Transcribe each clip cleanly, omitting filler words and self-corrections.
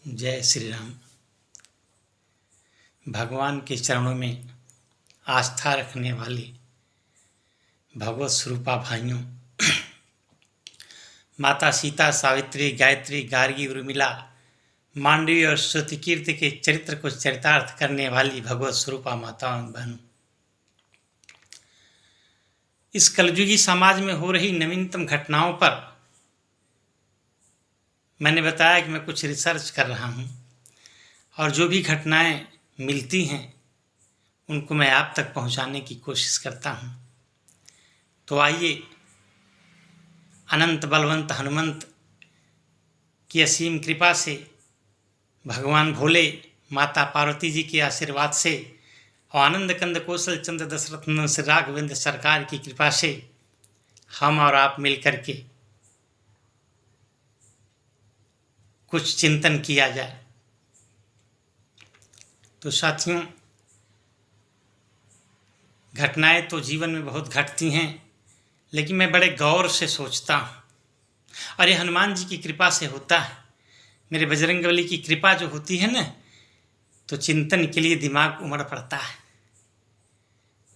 जय श्री राम। भगवान के चरणों में आस्था रखने वाले भगवत स्वरूपा भाइयों, माता सीता, सावित्री, गायत्री, गार्गी, उर्मिला, मांडवी और श्रुतिकीर्ति के चरित्र को चरितार्थ करने वाली भगवत स्वरूपा माताओं बहनों, इस कलयुगी समाज में हो रही नवीनतम घटनाओं पर मैंने बताया कि मैं कुछ रिसर्च कर रहा हूँ और जो भी घटनाएं मिलती हैं उनको मैं आप तक पहुँचाने की कोशिश करता हूँ। तो आइए अनंत बलवंत हनुमंत की असीम कृपा से, भगवान भोले, माता पार्वती जी के आशीर्वाद से और आनंद कंद कौशल चंद्र दशरथ नंदन राघवेंद्र सरकार की कृपा से हम और आप मिलकर के कुछ चिंतन किया जाए। तो साथियों, घटनाएं तो जीवन में बहुत घटती हैं, लेकिन मैं बड़े गौर से सोचता हूँ और ये हनुमान जी की कृपा से होता है। मेरे बजरंगबली की कृपा जो होती है ना, तो चिंतन के लिए दिमाग उमड़ पड़ता है।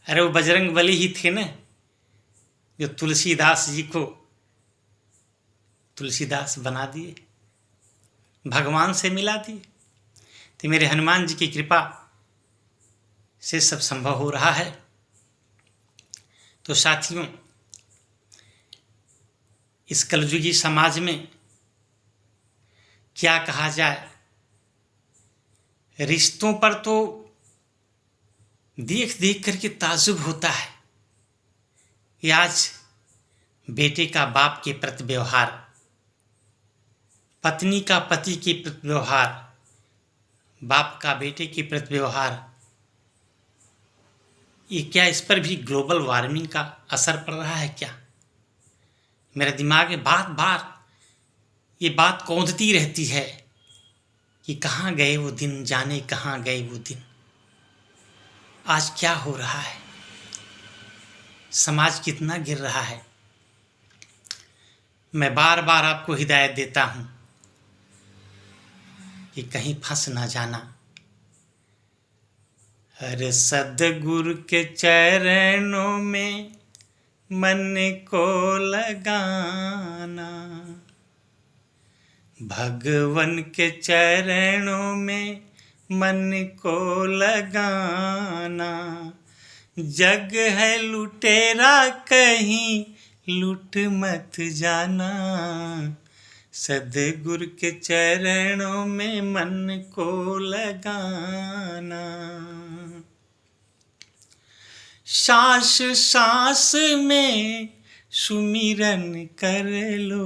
अरे वो बजरंगबली ही थे ना जो तुलसीदास जी को तुलसीदास बना दिए, भगवान से मिला दिए। तो मेरे हनुमान जी की कृपा से सब संभव हो रहा है। तो साथियों, इस कलयुगी समाज में क्या कहा जाए, रिश्तों पर तो देख देख करके ताज्जुब होता है कि आज बेटे का बाप के प्रति व्यवहार, पत्नी का पति के प्रति व्यवहार, बाप का बेटे के प्रति व्यवहार, ये क्या इस पर भी ग्लोबल वार्मिंग का असर पड़ रहा है क्या? मेरे दिमाग में बार बार ये बात कौंधती रहती है कि कहाँ गए वो दिन, जाने कहाँ गए वो दिन। आज क्या हो रहा है, समाज कितना गिर रहा है। मैं बार बार आपको हिदायत देता हूँ कि कहीं फंस ना जाना। हर सद्गुरु के चरणों में मन को लगाना, भगवन के चरणों में मन को लगाना। जग है लुटेरा कहीं लूट मत जाना, सद्गुरु के चरणों में मन को लगाना। सांस सांस में सुमिरन कर लो,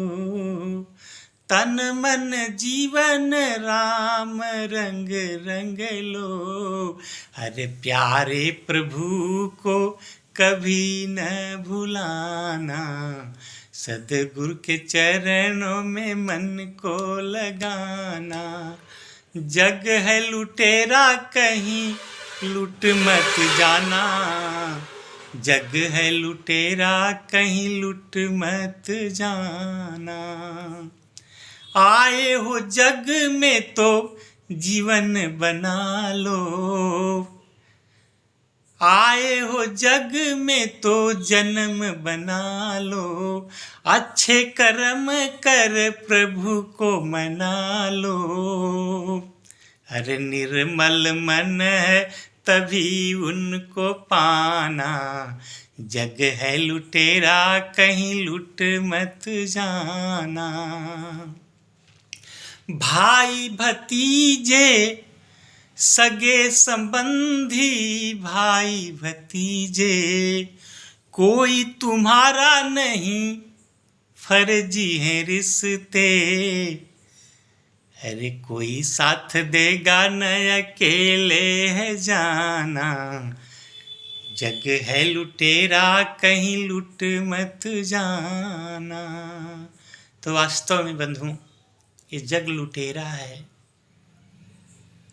तन मन जीवन राम रंग रंग लो। अरे प्यारे प्रभु को कभी न भुलाना, सद्गुरु के चरणों में मन को लगाना। जग है लुटेरा कहीं लूट मत जाना, जग है लुटेरा कहीं लूट मत जाना। आए हो जग में तो जीवन बना लो, आए हो जग में तो जन्म बना लो। अच्छे कर्म कर प्रभु को मना लो। अरे निर्मल मन है तभी उनको पाना, जग है लुटेरा कहीं लूट मत जाना। भाई भतीजे सगे संबंधी, भाई भतीजे कोई तुम्हारा नहीं, फर्जी है रिश्ते। अरे कोई साथ देगा न अकेले है जाना, जग है लुटेरा कहीं लूट मत जाना। तो वास्तव में बंधुओं, ये जग लुटेरा है।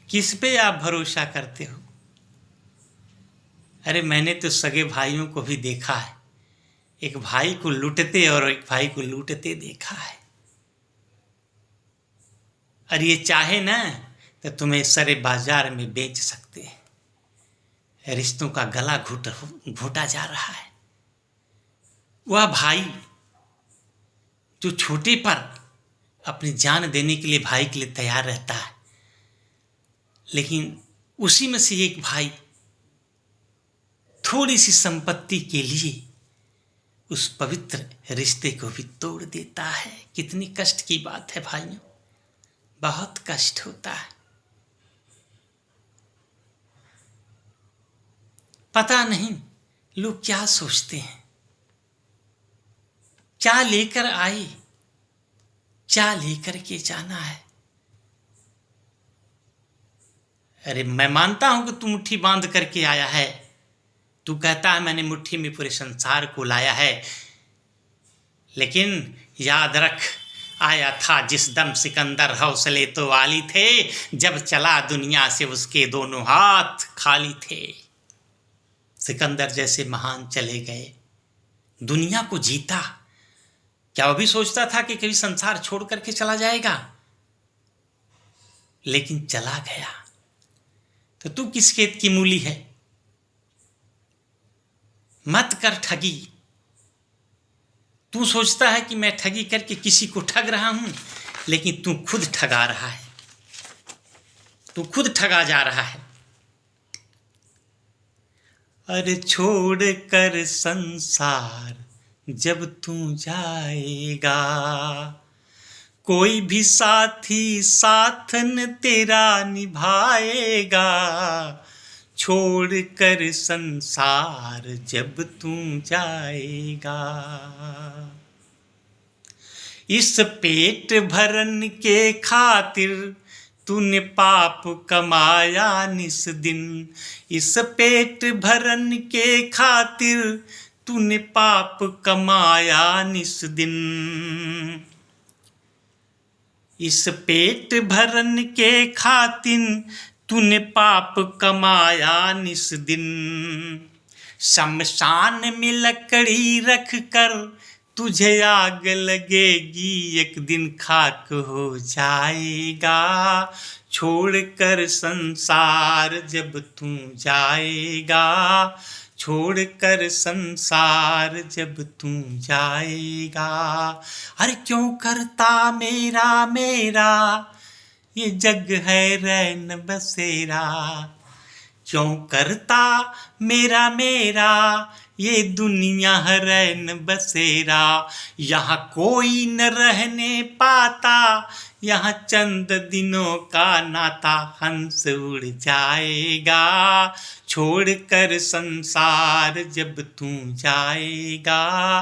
किस पे आप भरोसा करते हो? अरे मैंने तो सगे भाइयों को भी देखा है, एक भाई को लूटते और एक भाई को लूटते देखा है। और ये चाहे ना तो तुम्हें सरे बाजार में बेच सकते हैं। रिश्तों का गला घोटा जा रहा है। वह भाई जो छोटे पर अपनी जान देने के लिए भाई के लिए तैयार रहता है, लेकिन उसी में से एक भाई थोड़ी सी संपत्ति के लिए उस पवित्र रिश्ते को भी तोड़ देता है। कितनी कष्ट की बात है भाइयों, बहुत कष्ट होता है। पता नहीं लोग क्या सोचते हैं, क्या लेकर आए, क्या लेकर के जाना है। अरे मैं मानता हूं कि तू मुट्ठी बांध करके आया है, तू कहता है मैंने मुट्ठी में पूरे संसार को लाया है, लेकिन याद रख, आया था जिस दम सिकंदर हौसले तो वाली थे, जब चला दुनिया से उसके दोनों हाथ खाली थे। सिकंदर जैसे महान चले गए, दुनिया को जीता। क्या वो भी सोचता था कि कभी संसार छोड़ करके चला जाएगा? लेकिन चला गया। तो तू किस खेत की मूली है? मत कर ठगी। तू सोचता है कि मैं ठगी करके किसी को ठग रहा हूं, लेकिन तू खुद ठगा रहा है, तू खुद ठगा जा रहा है। अरे छोड़ कर संसार जब तू जाएगा, कोई भी साथी साथ न तेरा निभाएगा। छोड़ कर संसार जब तू जाएगा, इस पेट भरन के खातिर तूने पाप कमाया निस दिन। इस पेट भरन के खातिर तूने पाप कमाया निस दिन। इस पेट भरन के खातिर तूने पाप कमाया निस दिन। शमशान में लकड़ी रख कर तुझे आग लगेगी, एक दिन खाक हो जाएगा। छोड़ कर संसार जब तू जाएगा, छोड़ कर संसार जब तू जाएगा। अरे क्यों करता मेरा मेरा ये जग है रैन बसेरा, क्यों करता मेरा मेरा ये दुनिया है रैन बसेरा। यहाँ कोई न रहने पाता, यहाँ चंद दिनों का नाता, हंस उड़ जाएगा। छोड़ कर संसार जब तू जाएगा,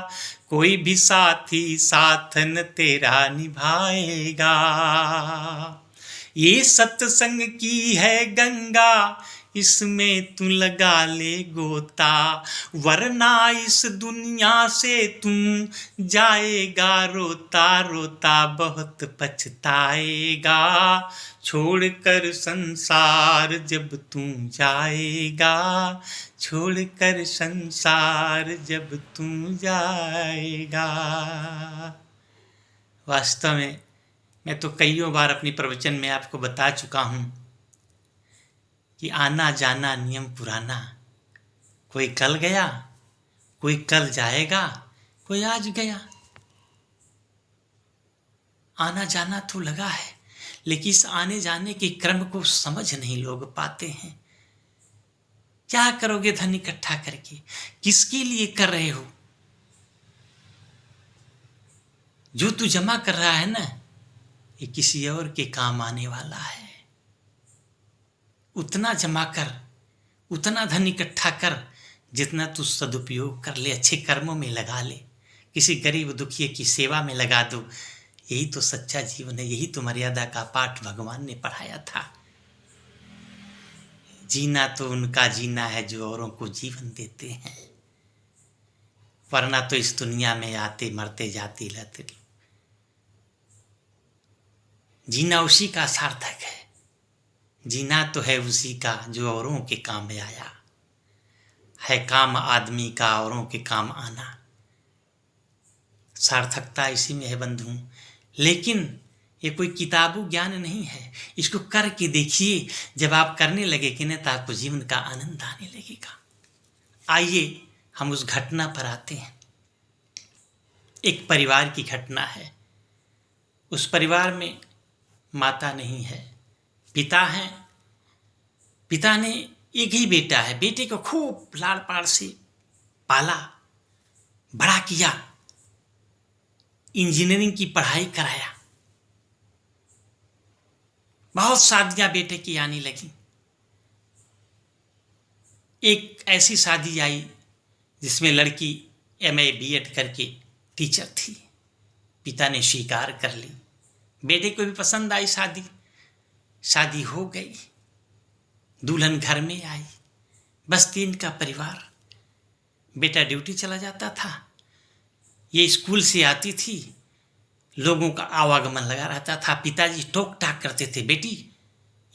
कोई भी साथी साथ न तेरा निभाएगा। ये सत्संग की है गंगा, इसमें तू लगा ले गोता, वरना इस दुनिया से तू जाएगा रोता रोता, बहुत पछताएगा। छोड़ कर संसार जब तू जाएगा, छोड़ कर संसार जब तू जाएगा। वास्तव में मैं तो कईयों बार अपनी प्रवचन में आपको बता चुका हूँ कि आना जाना नियम पुराना। कोई कल गया, कोई कल जाएगा, कोई आज गया। आना जाना तो लगा है, लेकिन इस आने जाने के क्रम को समझ नहीं लोग पाते हैं। क्या करोगे धन इकट्ठा करके? किसके लिए कर रहे हो? जो तू जमा कर रहा है ना, ये किसी और के काम आने वाला है। उतना जमा कर, उतना धन इकट्ठा कर जितना तू सदुपयोग कर ले, अच्छे कर्मों में लगा ले, किसी गरीब दुखिए की सेवा में लगा दो। यही तो सच्चा जीवन है, यही तो मर्यादा का पाठ भगवान ने पढ़ाया था। जीना तो उनका जीना है जो औरों को जीवन देते हैं, वरना तो इस दुनिया में आते मरते जाते रहते। जीना उसी का सार्थक है, जीना तो है उसी का जो औरों के काम में आया है। काम आदमी का औरों के काम आना, सार्थकता इसी में है बंधु। लेकिन ये कोई किताबू ज्ञान नहीं है, इसको करके देखिए। जब आप करने लगेंगे ना तो आपको जीवन का आनंद आने लगेगा। आइए हम उस घटना पर आते हैं। एक परिवार की घटना है। उस परिवार में माता नहीं है, पिता हैं। पिता ने एक ही बेटा है, बेटे को खूब लाड़ पाड़ से पाला, बड़ा किया, इंजीनियरिंग की पढ़ाई कराया। बहुत शादियां बेटे की आने लगी। एक ऐसी शादी आई जिसमें लड़की MA B.Ed करके टीचर थी। पिता ने स्वीकार कर ली। बेटे को भी पसंद आई शादी। शादी हो गई, दुल्हन घर में आई, बस इनका परिवार। बेटा ड्यूटी चला जाता था, ये स्कूल से आती थी, लोगों का आवागमन लगा रहता था। पिताजी टोक टाक करते थे, बेटी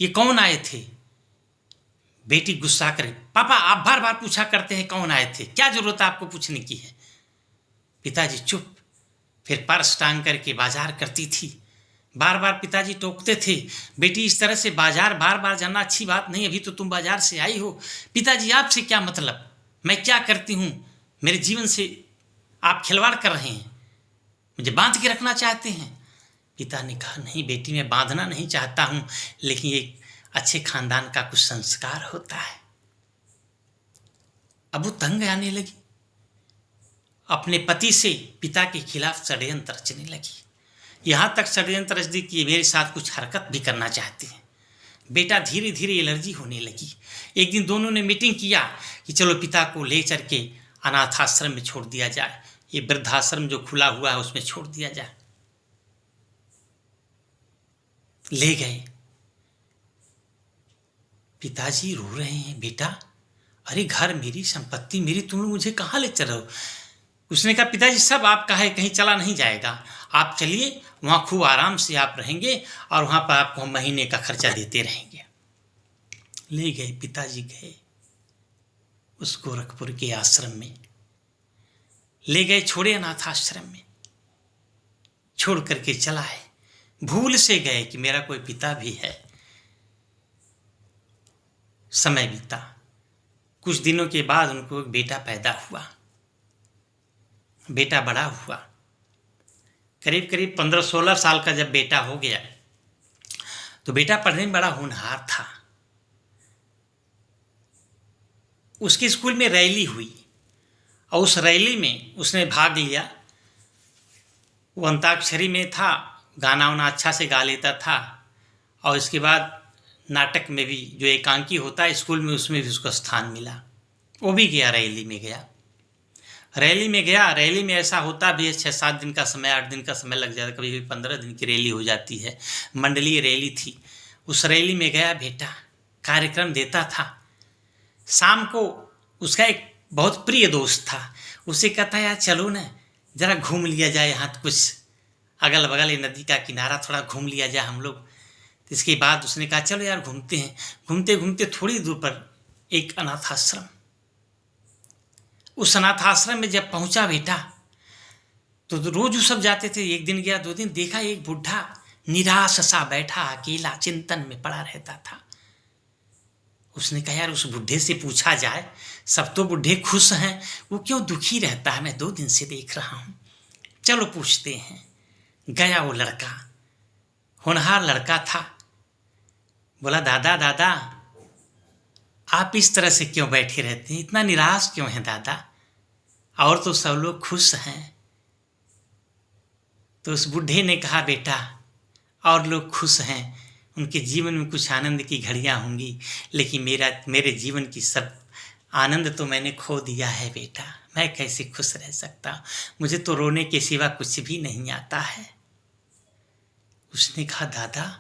ये कौन आए थे? बेटी गुस्सा करे, पापा आप बार बार पूछा करते हैं कौन आए थे, क्या जरूरत आपको पूछने की है? पिताजी चुप। फिर पर्स टांग करके बाजार करती थी। बार बार पिताजी टोकते थे, बेटी इस तरह से बाजार बार बार जाना अच्छी बात नहीं, अभी तो तुम बाजार से आई हो। पिताजी आपसे क्या मतलब, मैं क्या करती हूँ? मेरे जीवन से आप खिलवाड़ कर रहे हैं, मुझे बांध के रखना चाहते हैं। पिता ने कहा नहीं बेटी, मैं बांधना नहीं चाहता हूँ, लेकिन एक अच्छे खानदान का कुछ संस्कार होता है। अब वो तंग आने लगी, अपने पति से पिता के खिलाफ षड्यंत्र रचने लगी। यहां तक षड्यंत्र रच दी कि मेरे साथ कुछ हरकत भी करना चाहती है। बेटा धीरे धीरे एलर्जी होने लगी। एक दिन दोनों ने मीटिंग किया कि चलो पिता को ले चल के अनाथ आश्रम में छोड़ दिया जाए, ये वृद्धाश्रम जो खुला हुआ है उसमें छोड़ दिया जाए। ले गए। पिताजी रो रहे हैं, बेटा अरे घर मेरी, संपत्ति मेरी, तुम लोग मुझे कहाँ ले चल रहे हो? उसने कहा पिताजी सब आपका है, कहीं चला नहीं जाएगा, आप चलिए, वहाँ खूब आराम से आप रहेंगे और वहाँ पर आपको हम महीने का खर्चा देते रहेंगे। ले गए, पिताजी गए उस गोरखपुर के आश्रम में, ले गए, छोड़े अनाथ आश्रम में, छोड़ करके चला है। भूल से गए कि मेरा कोई पिता भी है। समय बीता, कुछ दिनों के बाद उनको एक बेटा पैदा हुआ। बेटा बड़ा हुआ, करीब करीब 15-16 साल का जब बेटा हो गया तो बेटा पढ़ने में बड़ा होनहार था। उसके स्कूल में रैली हुई और उस रैली में उसने भाग लिया। वो अंताक्षरी में था, गाना वाना अच्छा से गा लेता था और इसके बाद नाटक में भी जो एकांकी होता है स्कूल में, उसमें भी उसको स्थान मिला। वो भी गया, रैली में गया। रैली में गया, रैली में ऐसा होता भी है 6-7 दिन का समय, 8 दिन का समय लग जाता है, कभी कभी 15 दिन की रैली हो जाती है। मंडलीय रैली थी। उस रैली में गया बेटा, कार्यक्रम देता था। शाम को उसका एक बहुत प्रिय दोस्त था, उसे कहता यार चलो ना जरा घूम लिया जाए, यहाँ तो कुछ अगल बगल ये नदी का किनारा, थोड़ा घूम लिया जाए हम लोग। तो इसके बाद उसने कहा चलो यार घूमते हैं। घूमते घूमते थोड़ी दूर पर एक अनाथ आश्रम, उस अनाथ आश्रम में जब पहुंचा बेटा तो रोज सब जाते थे। एक दिन गया, 2 दिन, देखा एक बुढ़ा निराश सा बैठा अकेला चिंतन में पड़ा रहता था। उसने कहा यार उस बुढ़े से पूछा जाए, सब तो बुढ़े खुश हैं, वो क्यों दुखी रहता है, मैं 2 दिन से देख रहा हूं, चलो पूछते हैं। गया वो लड़का, होनहार लड़का था। बोला दादा दादा आप इस तरह से क्यों बैठे रहते हैं, इतना निराश क्यों हैं दादा, और तो सब लोग खुश हैं। तो उस बुढ़े ने कहा बेटा और लोग खुश हैं, उनके जीवन में कुछ आनंद की घड़ियां होंगी, लेकिन मेरे जीवन की सब आनंद तो मैंने खो दिया है बेटा, मैं कैसे खुश रह सकता, मुझे तो रोने के सिवा कुछ भी नहीं आता है। उसने कहा दादा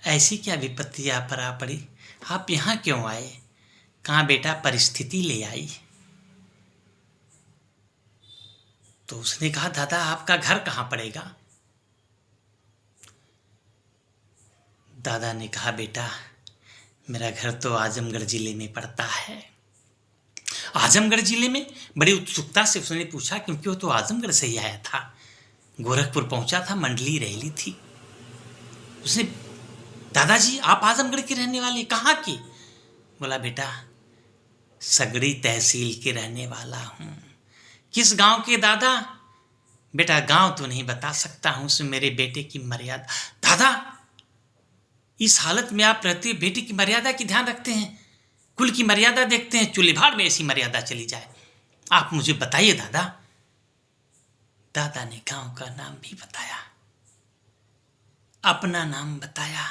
ऐसी क्या विपत्ति आप पर आ पड़ी, आप यहाँ क्यों आए? कहाँ बेटा परिस्थिति ले आई। तो उसने कहा दादा आपका घर कहाँ पड़ेगा? दादा ने कहा बेटा मेरा घर तो आजमगढ़ जिले में पड़ता है। आजमगढ़ जिले में? बड़ी उत्सुकता से उसने पूछा, क्योंकि वो तो आजमगढ़ से ही आया था। गोरखपुर पहुंचा था, मंडली रैली थी। उसने, दादाजी आप आजमगढ़ के रहने वाले, कहाँ के? बोला बेटा सगड़ी तहसील के रहने वाला हूँ। किस गांव के दादा? बेटा गांव तो नहीं बता सकता हूं, उसमें मेरे बेटे की मर्यादा। दादा इस हालत में आप रहते हुए बेटे की मर्यादा की ध्यान रखते हैं, कुल की मर्यादा देखते हैं, चूल्हे भाड़ में ऐसी मर्यादा चली जाए, आप मुझे बताइए दादा। दादा ने गांव का नाम भी बताया, अपना नाम बताया।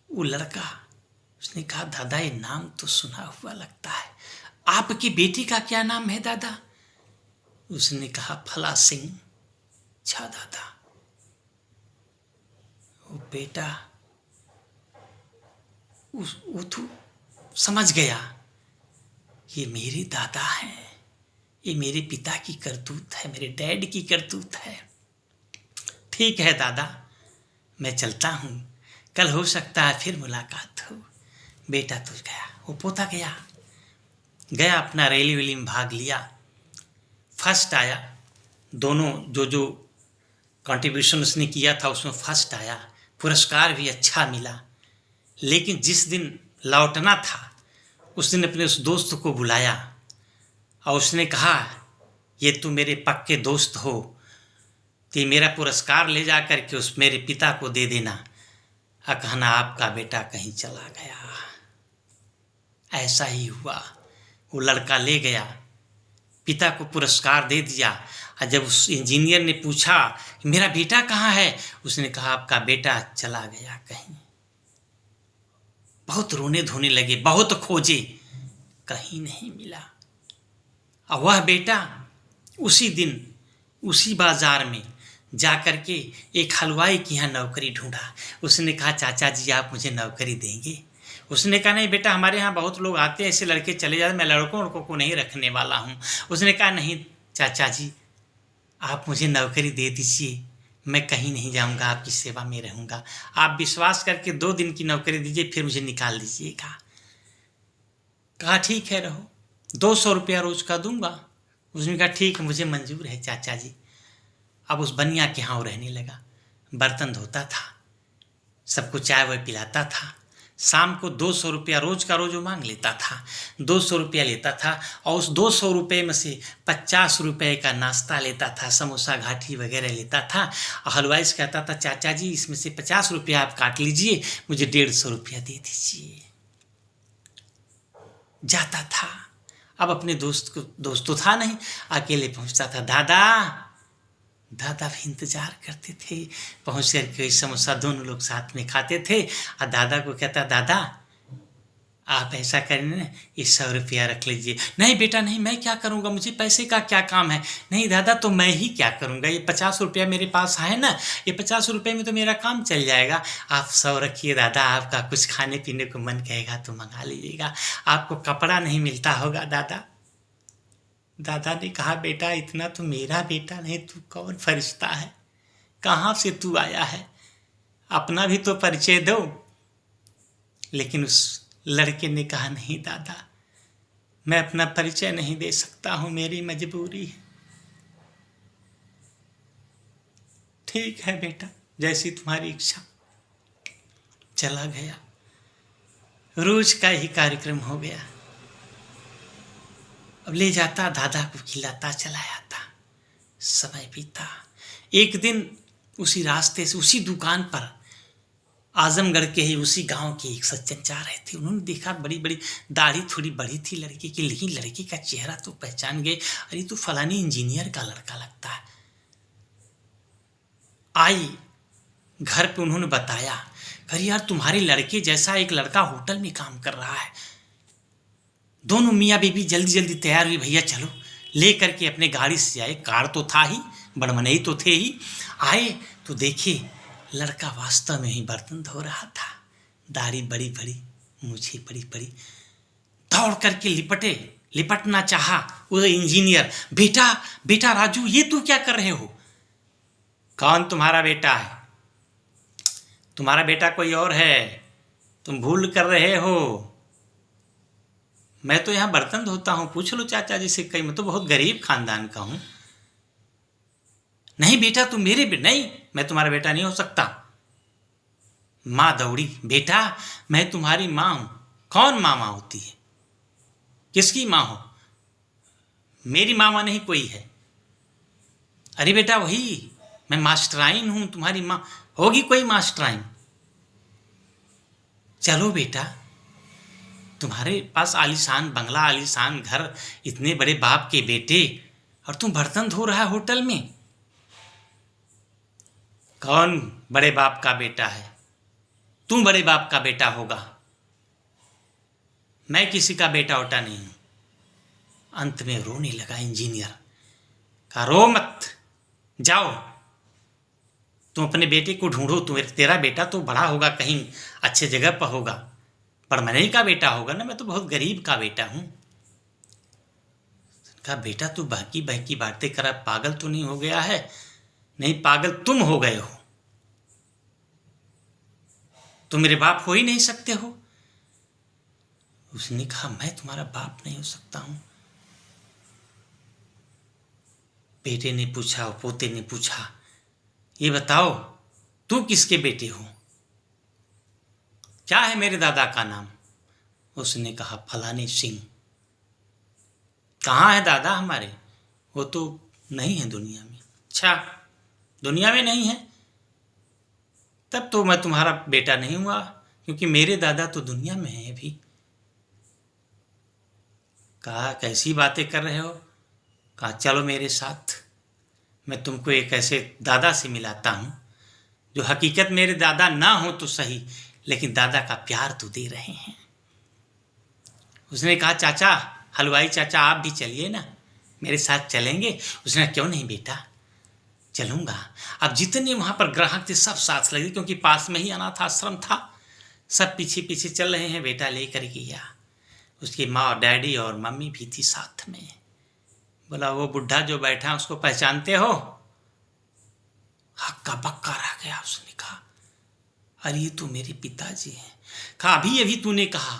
वो लड़का, उसने कहा दादा ये नाम तो सुना हुआ लगता है, आपकी बेटी का क्या नाम है दादा? उसने कहा फला सिंह। अच्छा दादा। वो बेटा वो तो समझ गया ये मेरे दादा हैं, ये मेरे पिता की करतूत है, मेरे डैड की करतूत है। ठीक है दादा मैं चलता हूँ, कल हो सकता है फिर मुलाकात हो। बेटा तो गया, वो पोता गया अपना रैली वैली में भाग लिया, फर्स्ट आया। दोनों जो कंट्रीब्यूशन उसने किया था उसमें फर्स्ट आया, पुरस्कार भी अच्छा मिला। लेकिन जिस दिन लौटना था उस दिन अपने उस दोस्त को बुलाया और उसने कहा ये तू मेरे पक्के दोस्त हो, तो मेरा पुरस्कार ले जा कर के उस मेरे पिता को दे देना, कहना आपका बेटा कहीं चला गया। ऐसा ही हुआ, वो लड़का ले गया, पिता को पुरस्कार दे दिया। और जब उस इंजीनियर ने पूछा मेरा बेटा कहाँ है, उसने कहा आपका बेटा चला गया कहीं। बहुत रोने धोने लगे, बहुत खोजे, कहीं नहीं मिला। और वह बेटा उसी दिन उसी बाजार में जाकर के एक हलवाई के यहाँ नौकरी ढूंढा। उसने कहा चाचा जी आप मुझे नौकरी देंगे? उसने कहा नहीं बेटा हमारे यहाँ बहुत लोग आते हैं, ऐसे लड़के चले जाते, मैं लड़कों को नहीं रखने वाला हूँ। उसने कहा नहीं चाचा जी आप मुझे नौकरी दे दीजिए, मैं कहीं नहीं जाऊँगा, आपकी सेवा में रहूँगा। आप विश्वास करके 2 दिन की नौकरी दीजिए फिर मुझे निकाल दीजिएगा। कहा ठीक है रहो, 200 रुपया रोज का दूंगा। उसने कहा ठीक मुझे मंजूर है चाचा जी। अब उस बनिया के यहाँ रहने लगा, बर्तन धोता था, सबको चाय वाय पिलाता था, शाम को 200 रुपया रोज का रोज वो मांग लेता था, 200 रुपया लेता था और उस 200 रुपये में से 50 रुपये का नाश्ता लेता था, समोसा घाटी वगैरह लेता था। और हलवाई से कहता था चाचा जी इसमें से 50 रुपया आप काट लीजिए, मुझे 150 रुपया दे दीजिए। जाता था, अब अपने दोस्त तो था नहीं, अकेले पहुंचता था। दादा भी इंतजार करते थे, पहुंच कर समोसा दोनों लोग साथ में खाते थे। और दादा को कहता दादा आप ऐसा करें ना, ये 100 रुपया रख लीजिए। नहीं बेटा नहीं, मैं क्या करूँगा, मुझे पैसे का क्या काम है। नहीं दादा तो मैं ही क्या करूँगा, ये 50 रुपया मेरे पास है ना, ये 50 रुपये में तो मेरा काम चल जाएगा। आप 100 रखिए दादा, आपका कुछ खाने पीने को मन कहेगा तो मंगा लीजिएगा, आपको कपड़ा नहीं मिलता होगा दादा। दादा ने कहा बेटा इतना तो मेरा बेटा नहीं, तू कौन फरिश्ता है, कहाँ से तू आया है, अपना भी तो परिचय दो। लेकिन उस लड़के ने कहा नहीं दादा मैं अपना परिचय नहीं दे सकता हूँ, मेरी मजबूरी है। ठीक है बेटा जैसी तुम्हारी इच्छा। चला गया, रोज का ही कार्यक्रम हो गया। अब ले जाता दादा को खिलाता चला आता, समय बीता। एक दिन उसी रास्ते से उसी दुकान पर आजमगढ़ के ही उसी गांव के एक सज्जन जा रहे थे। उन्होंने देखा बड़ी बड़ी दाढ़ी थोड़ी बड़ी थी लड़के की, लेकिन लड़के का चेहरा तो पहचान गए, अरे तो फलानी इंजीनियर का लड़का लगता है। आई घर पे उन्होंने बताया, अरे यार तुम्हारे लड़के जैसा एक लड़का होटल में काम कर रहा है। दोनों मियाँ बीबी जल्दी जल्दी तैयार हुई, भैया चलो, ले करके अपने गाड़ी से आए, कार तो था ही, बड़मनई तो थे ही। आए तो देखे लड़का वास्तव में ही बर्तन धो रहा था, दाढ़ी बड़ी बड़ी, मूछें बड़ी बड़ी। दौड़ करके लिपटना चाहा वो इंजीनियर, बेटा बेटा राजू ये तू क्या कर रहे हो? कौन तुम्हारा बेटा है? तुम्हारा बेटा कोई और है, तुम भूल कर रहे हो। मैं तो यहाँ बर्तन धोता हूँ, पूछ लो चाचा जी से, कहीं मैं तो बहुत गरीब खानदान का हूँ। नहीं बेटा तुम मेरे नहीं, मैं तुम्हारा बेटा नहीं हो सकता। माँ दौड़ी, बेटा मैं तुम्हारी माँ हूं। कौन मामा होती है? किसकी माँ हो? मेरी मामा नहीं कोई है। अरे बेटा वही, मैं मास्टराइन हूं, तुम्हारी माँ होगी कोई मास्टराइन। चलो बेटा, तुम्हारे पास आलीशान बंगला, आलीशान घर, इतने बड़े बाप के बेटे, और तुम बर्तन धो रहा है होटल में। कौन बड़े बाप का बेटा है? तुम बड़े बाप का बेटा होगा, मैं किसी का बेटा वोटा नहीं हूं। अंत में रोने लगा इंजीनियर। कहा रो मत, जाओ तुम अपने बेटे को ढूंढो। तेरा बेटा तो बड़ा होगा, कहीं अच्छे जगह पर होगा, पर मैंने का बेटा होगा ना, मैं तो बहुत गरीब का बेटा हूं। कहा बेटा तू बहकी बहकी बातें कर, पागल तो नहीं हो गया है? नहीं पागल तुम हो गए हो, तुम मेरे बाप हो ही नहीं सकते हो। उसने कहा मैं तुम्हारा बाप नहीं हो सकता हूं। बेटे ने पूछा, पोते ने पूछा, ये बताओ तू किसके बेटे हो? क्या है मेरे दादा का नाम? उसने कहा फलाने सिंह। कहाँ है दादा हमारे? वो तो नहीं है दुनिया में। अच्छा, दुनिया में नहीं है, तब तो मैं तुम्हारा बेटा नहीं हुआ, क्योंकि मेरे दादा तो दुनिया में है अभी। कहा कैसी बातें कर रहे हो? कहा चलो मेरे साथ, मैं तुमको एक ऐसे दादा से मिलाता हूं जो हकीकत मेरे दादा ना हो तो सही, लेकिन दादा का प्यार तो दे रहे हैं। उसने कहा चाचा, हलवाई चाचा आप भी चलिए ना, मेरे साथ चलेंगे? उसने कहा क्यों नहीं बेटा, चलूंगा। अब जितने वहां पर ग्राहक थे सब साथ लगे, क्योंकि पास में ही अनाथ आश्रम था। सब पीछे पीछे चल रहे हैं, बेटा लेकर गया। उसकी माँ और डैडी और मम्मी भी थी साथ में। बोला वो बुढ़ा जो बैठा उसको पहचानते हो? हक्का बक्का रह गया। उसने कहा अरे ये तो मेरे पिताजी हैं। कहा अभी अभी तूने कहा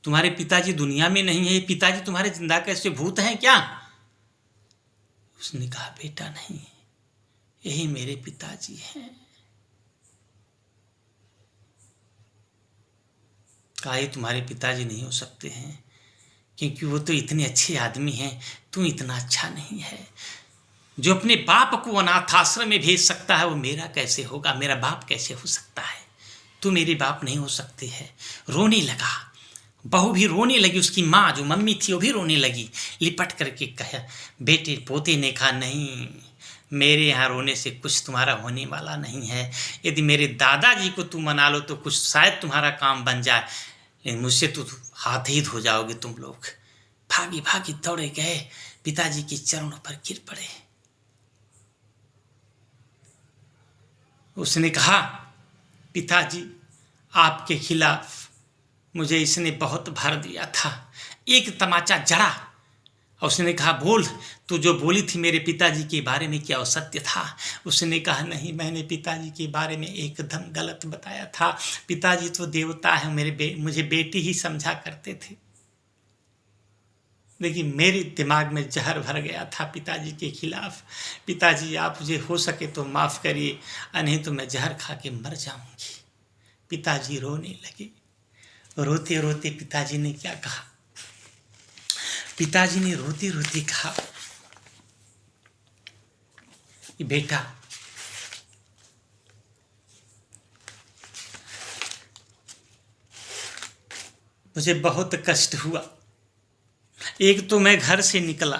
तुम्हारे पिताजी दुनिया में नहीं है, ये पिताजी तुम्हारे जिंदा कैसे भूत हैं क्या? उसने कहा बेटा नहीं, यही मेरे पिताजी हैं। कहा ये तुम्हारे पिताजी नहीं हो सकते हैं, क्योंकि वो तो इतने अच्छे आदमी हैं, तू इतना अच्छा नहीं है। जो अपने बाप को अनाथ आश्रम में भेज सकता है वो मेरा कैसे होगा? मेरा बाप कैसे हो सकता है? तू मेरे बाप नहीं हो सकते है। रोने लगा, बहू भी रोने लगी, उसकी माँ जो मम्मी थी वो भी रोने लगी। लिपट करके कहा, बेटे पोते ने कहा नहीं, मेरे यहाँ रोने से कुछ तुम्हारा होने वाला नहीं है। यदि मेरे दादाजी को तुम मना लो तो कुछ शायद तुम्हारा काम बन जाए, लेकिन मुझसे तो हाथ ही धो जाओगे तुम लोग। भागी भागी दौड़े गए, पिताजी के चरणों पर गिर पड़े। उसने कहा पिताजी आपके खिलाफ मुझे इसने बहुत भर दिया था, एक तमाचा जड़ा। और उसने कहा बोल, तू जो बोली थी मेरे पिताजी के बारे में क्या वो सत्य था? उसने कहा नहीं, मैंने पिताजी के बारे में एकदम गलत बताया था। पिताजी तो देवता है, मुझे बेटी ही समझा करते थे, लेकिन मेरे दिमाग में जहर भर गया था पिताजी के खिलाफ। पिताजी आप मुझे हो सके तो माफ़ करिए, नहीं तो मैं जहर खा के मर जाऊंगी। पिताजी रोने लगे। रोते रोते पिताजी ने क्या कहा? पिताजी ने रोते रोते कहा कि बेटा मुझे बहुत कष्ट हुआ। एक तो मैं घर से निकला,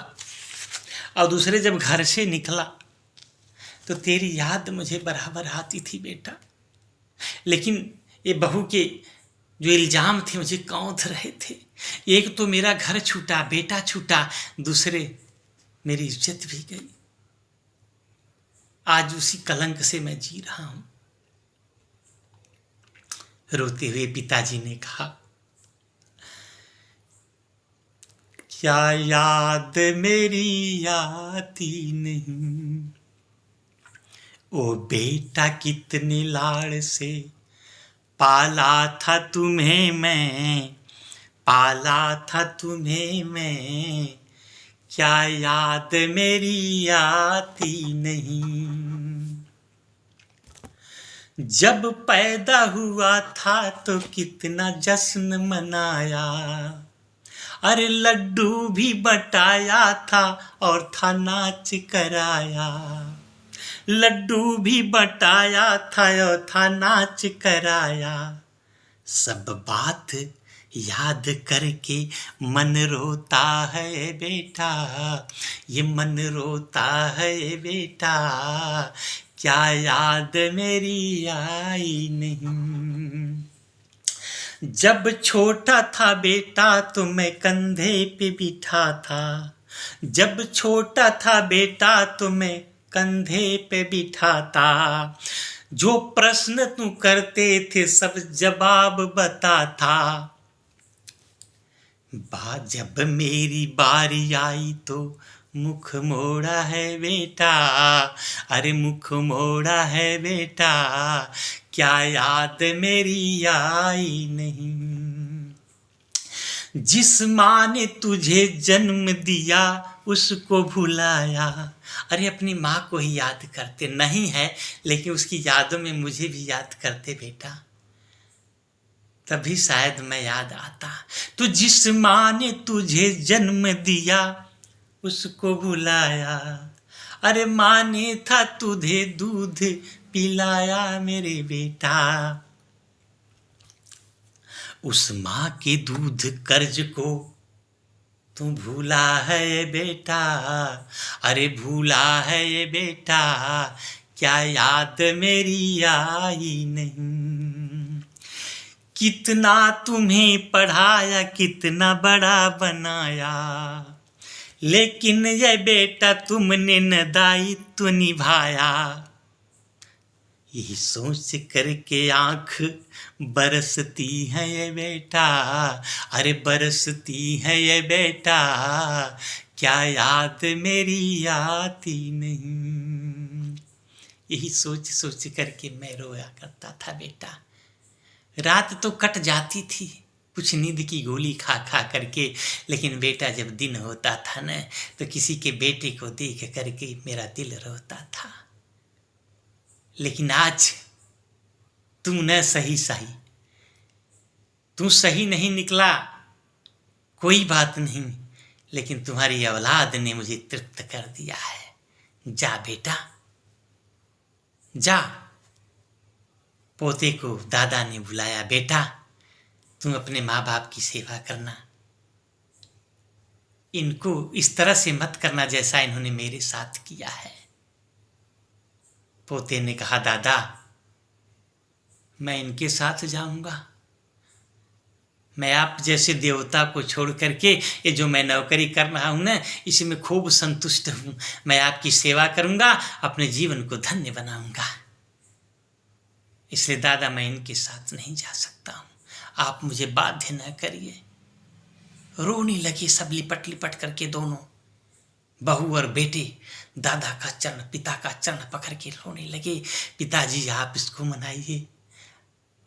और दूसरे जब घर से निकला तो तेरी याद मुझे बराबर आती थी बेटा, लेकिन ये बहू के जो इल्जाम थे मुझे कौंध रहे थे। एक तो मेरा घर छूटा, बेटा छूटा, दूसरे मेरी इज्जत भी गई। आज उसी कलंक से मैं जी रहा हूं। रोते हुए पिताजी ने कहा क्या याद मेरी आती नहीं, ओ बेटा कितने लाड़ से पाला था तुम्हें मैं, पाला था तुम्हें मैं, क्या याद मेरी आती नहीं। जब पैदा हुआ था तो कितना जश्न मनाया, अरे लड्डू भी बटाया था और था नाच कराया। लड्डू भी बटाया था और था नाच कराया। सब बात याद करके मन रोता है बेटा, ये मन रोता है बेटा, क्या याद मेरी आई नहीं। जब छोटा था बेटा तो मैं कंधे पे बिठा था, जब छोटा था बेटा तो मैं कंधे पे बिठाता। जो प्रश्न तू करते थे सब जवाब बताता। जब मेरी बारी आई तो मुख मोड़ा है बेटा, अरे मुख मोड़ा है बेटा, क्या याद मेरी आई नहीं। जिस माँ ने तुझे जन्म दिया उसको भुलाया। अरे अपनी माँ को ही याद करते नहीं है, लेकिन उसकी यादों में मुझे भी याद करते बेटा, तभी शायद मैं याद आता। तो जिस माँ ने तुझे जन्म दिया उसको भुलाया। अरे माँ ने था तुझे दूध पिलाया मेरे बेटा, उस माँ के दूध कर्ज को तू भूला है बेटा, अरे भूला है ये बेटा, क्या याद मेरी आई नहीं। कितना तुम्हें पढ़ाया कितना बड़ा बनाया, लेकिन ये बेटा तुमने न दायित्व निभाया। यही सोच करके आँख बरसती है ये बेटा, अरे बरसती है ये बेटा, क्या याद मेरी आती नहीं। यही सोच सोच करके मैं रोया करता था बेटा। रात तो कट जाती थी कुछ नींद की गोली खा खा करके, लेकिन बेटा जब दिन होता था न तो किसी के बेटे को देख करके मेरा दिल रोता था। लेकिन आज तू न सही सही, तू सही नहीं निकला कोई बात नहीं, लेकिन तुम्हारी औलाद ने मुझे तृप्त कर दिया है। जा बेटा जा। पोते को दादा ने बुलाया, बेटा तुम अपने माँ बाप की सेवा करना, इनको इस तरह से मत करना जैसा इन्होंने मेरे साथ किया है। पोते ने कहा दादा मैं इनके साथ जाऊंगा, मैं आप जैसे देवता को छोड़ करके ये जो मैं नौकरी कर रहा हूँ ना इसी में खूब संतुष्ट हूँ। मैं आपकी सेवा करूँगा, अपने जीवन को धन्य बनाऊँगा, इसलिए दादा मैं इनके साथ नहीं जा सकता हूँ, आप मुझे बाध्य न करिए। रोने लगे सब लिपट लिपट करके, दोनों बहू और बेटे दादा का चरण पिता का चरण पकड़ के रोने लगे। पिताजी आप इसको मनाइए,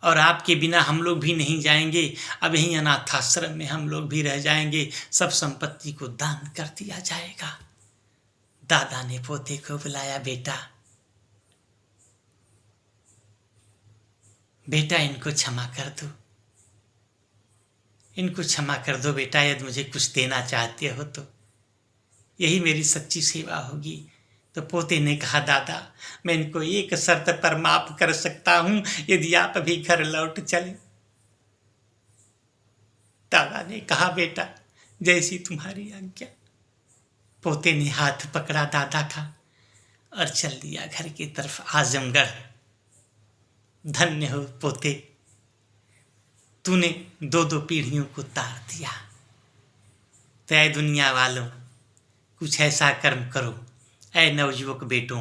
और आपके बिना हम लोग भी नहीं जाएंगे, अब यहीं अनाथाश्रम में हम लोग भी रह जाएंगे, सब संपत्ति को दान कर दिया जाएगा। दादा ने पोते को बुलाया, बेटा बेटा इनको क्षमा कर दो, इनको क्षमा कर दो बेटा, यदि मुझे कुछ देना चाहते हो तो यही मेरी सच्ची सेवा होगी। तो पोते ने कहा दादा मैं इनको एक शर्त पर माफ कर सकता हूं, यदि आप अभी घर लौट चले। दादा ने कहा बेटा जैसी तुम्हारी आज्ञा। पोते ने हाथ पकड़ा दादा का और चल दिया घर की तरफ, आजमगढ़। धन्य हो पोते, तूने दो दो पीढ़ियों को तार दिया। तो ऐ दुनिया वालों कुछ ऐसा कर्म करो, ऐ नवयुवक बेटों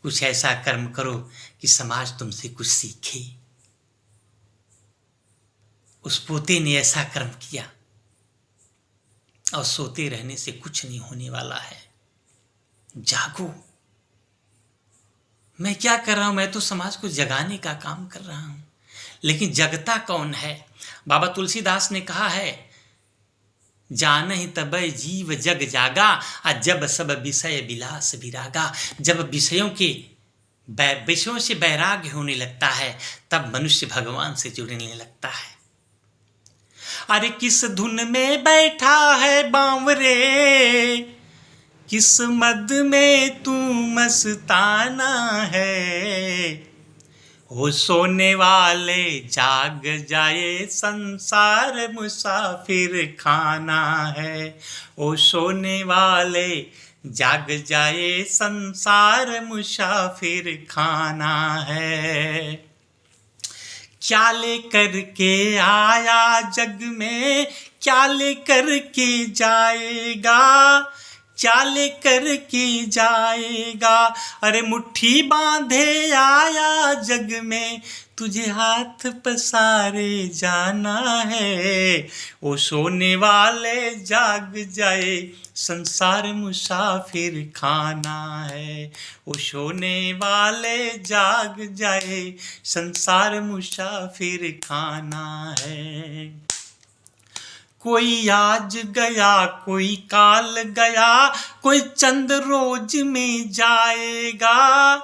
कुछ ऐसा कर्म करो कि समाज तुमसे कुछ सीखे। उस पोते ने ऐसा कर्म किया, और सोते रहने से कुछ नहीं होने वाला है। जागो। मैं क्या कर रहा हूं, मैं तो समाज को जगाने का काम कर रहा हूं, लेकिन जगता कौन है। बाबा तुलसीदास ने कहा है जानहि तबै जीव जग जागा, जब सब विषय विलास विरागा। जब विषयों से वैराग्य होने लगता है तब मनुष्य भगवान से जुड़ने लगता है। अरे किस धुन में बैठा है बांवरे, किस मद में तू मस्ताना है। ओ सोने वाले जाग जाए, संसार मुसाफिर खाना है। ओ सोने वाले जाग जाए, संसार मुसाफिर खाना है। क्या लेकर के आया जग में, क्या लेकर के जाएगा, क्या लेकर के जाएगा। अरे मुट्ठी बांधे आया जग में, तुझे हाथ पसारे जाना है। ओ सोने वाले जाग जाए, संसार मुसाफिर खाना है। ओ सोने वाले जाग जाए, संसार मुसाफिर खाना है। कोई आज गया कोई काल गया, कोई चंद रोज में जाएगा,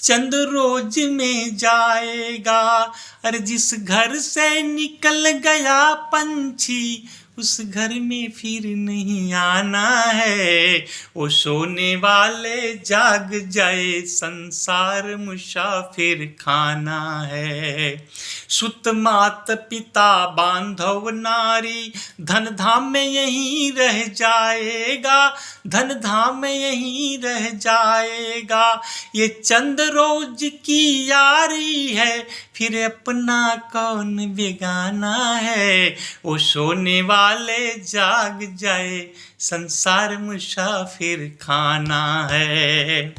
चंद रोज में जाएगा। अरे जिस घर से निकल गया पंछी, उस घर में फिर नहीं आना है। ओ सोने वाले जाग जाए, संसार मुसाफिर खाना है। सुत मात पिता बांधव नारी, धन धाम में यहीं रह जाएगा, धन धाम में यहीं रह जाएगा। ये चंद रोज की यारी है, फिर अपना कौन बेगाना है। ओ सोने वाले जाग जाए, संसार मुसाफिर खाना है।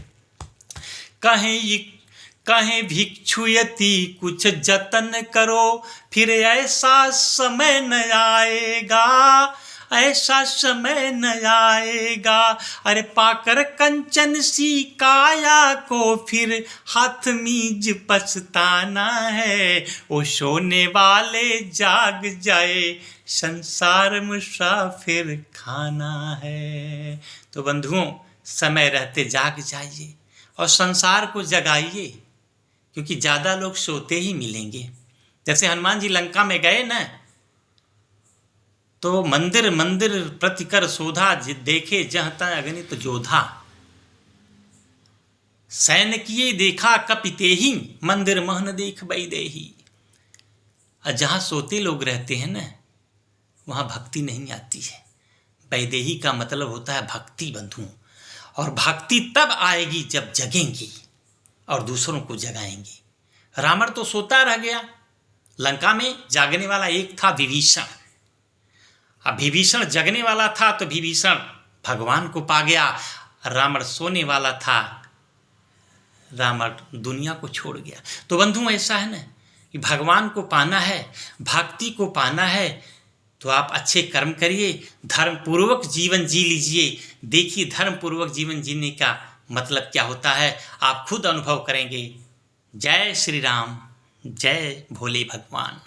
कहें भिक्षुयति कुछ जतन करो, फिर ऐसा समय न आएगा, ऐसा समय न आएगा। अरे पाकर कंचन सी काया को, फिर हाथ मीज पछताना है। ओ सोने वाले जाग जाए, संसार मुसाफिर खाना है। तो बंधुओं, समय रहते जाग जाइए और संसार को जगाइए, क्योंकि ज़्यादा लोग सोते ही मिलेंगे। जैसे हनुमान जी लंका में गए ना, तो मंदिर मंदिर प्रति कर शोधा, देखे जहाँ तहाँ अगणित जोधा। सैन किए देखा कपितेहि, मंदिर महन देख बैदेही। और जहाँ सोते लोग रहते हैं ना, वहाँ भक्ति नहीं आती है। बैदेही का मतलब होता है भक्ति बंधुओं। और भक्ति तब आएगी जब जगेंगी और दूसरों को जगाएंगी। रावण तो सोता रह गया, लंका में जागने वाला एक था विभीषण। अब विभीषण जगने वाला था तो विभीषण भगवान को पा गया, रावण सोने वाला था, रावण दुनिया को छोड़ गया। तो बंधुओं, ऐसा है ना कि भगवान को पाना है, भक्ति को पाना है, तो आप अच्छे कर्म करिए, धर्म पूर्वक जीवन जी लीजिए। देखिए धर्म पूर्वक जीवन जीने का मतलब क्या होता है, आप खुद अनुभव करेंगे। जय श्री राम, जय भोले भगवान।